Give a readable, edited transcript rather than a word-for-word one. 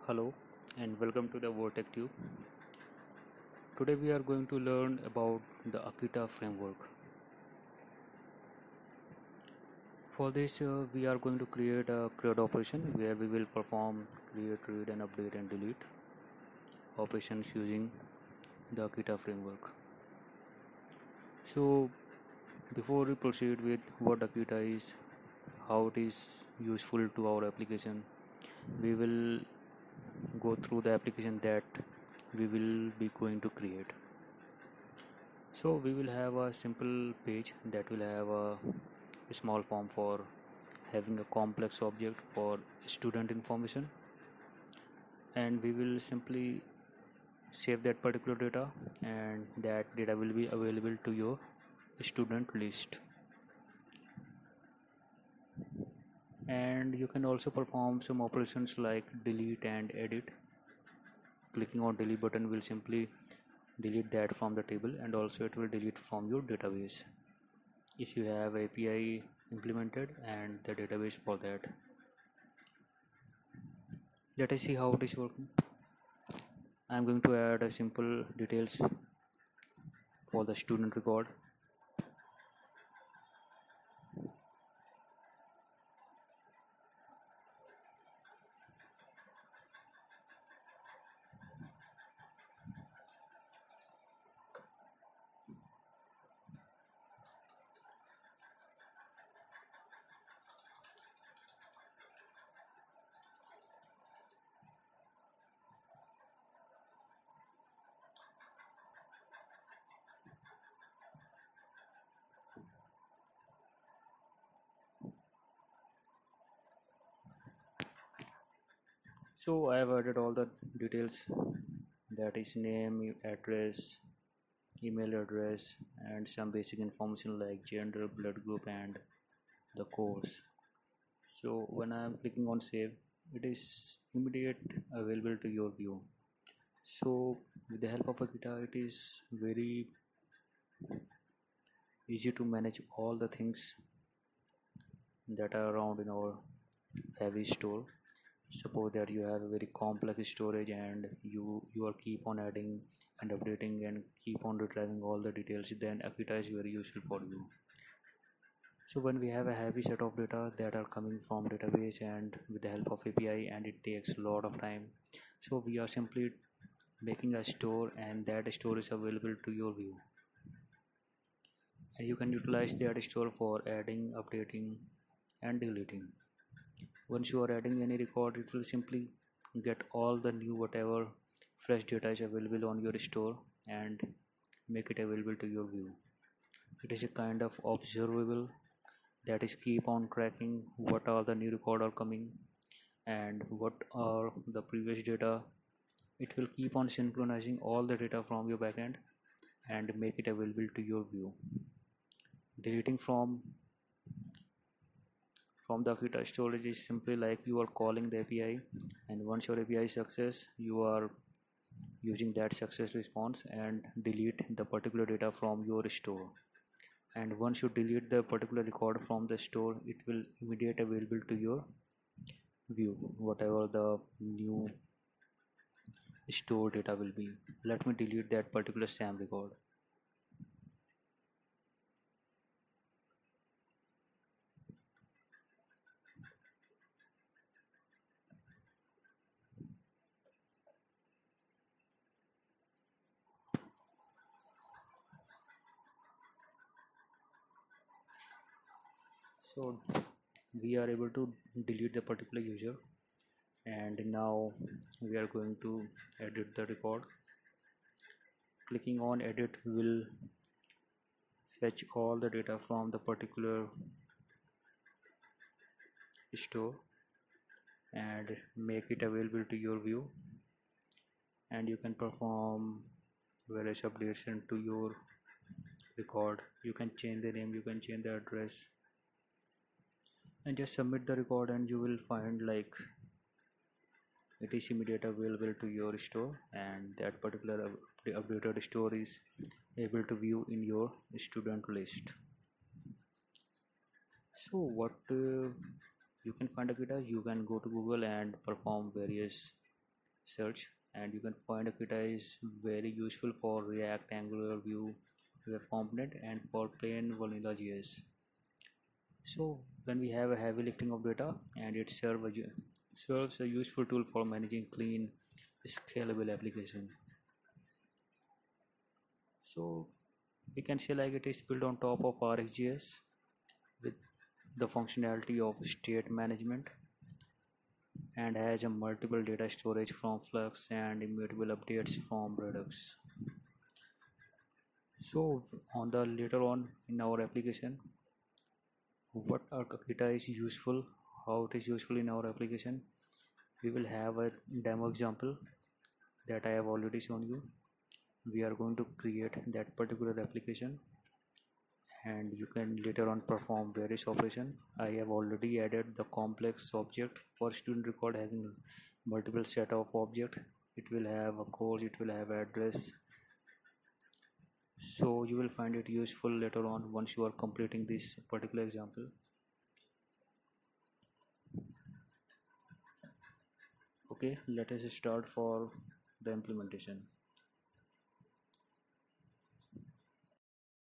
Hello and welcome to the Vortex Tube. Today we are going to learn about the Akita framework. For this we are going to create a Crud operation where we will perform create, read and update and delete operations using the Akita framework. So before we proceed with what Akita is, how it is useful to our application, we will go through the application that we will be going to create. So we will have a simple page that will have a small form for having a complex object for student information, and we will simply save that particular data, and that data will be available to your student list. And you can also perform some operations like delete and edit. Clicking on delete button will simply delete that from the table, and also it will delete from your database if you have API implemented and the database for that. Let us see how it is working. I am going to add a simple details for the student record. So I have added all the details, that is name, address, email address, and some basic information like gender, blood group, and the course. So when I am clicking on save, it is immediate available to your view. So with the help of Akita, it is very easy to manage all the things that are around in our heavy store. Suppose that you have a very complex storage and you are keep on adding and updating and keep on retrieving all the details, then Akita is very useful for you. So when we have a heavy set of data that are coming from database and with the help of API, and it takes a lot of time, so we are simply making a store, and that store is available to your view, and you can utilize that store for adding, updating and deleting. Once you are adding any record, it will simply get all the new whatever fresh data is available on your store and make it available to your view. It is a kind of observable that is keep on tracking what are the new record are coming and what are the previous data. It will keep on synchronizing all the data from your backend and make it available to your view. Deleting from the Akita storage is simply like you are calling the API, and once your API is success, you are using that success response and delete the particular data from your store. And once you delete the particular record from the store, it will immediately available to your view whatever the new store data will be. Let me delete that particular SAM record. So we are able to delete the particular user, and now we are going to edit the record. Clicking on edit will fetch all the data from the particular store and make it available to your view, and you can perform various updates into your record. You can change the name, you can change the address, and just submit the record, and you will find like it is immediately available to your store, and that particular updated store is able to view in your student list. So what you can find Akita, you can go to Google and perform various search, and you can find Akita is very useful for React, Angular, Vue, Web Component, and for plain vanilla JS. So when we have a heavy lifting of data, and it serves a useful tool for managing clean, scalable application. So we can say like it is built on top of RxJS with the functionality of state management, and has a multiple data storage from Flux and immutable updates from Redux. So on the later on in our application, what our Akita is useful, how it is useful in our application, we will have a demo example that I have already shown you. We are going to create that particular application, and you can later on perform various operation. I have already added the complex object for student record having multiple set of object. It will have a course, it will have address. So you will find it useful later on once you are completing this particular example. Okay, let us start for the implementation.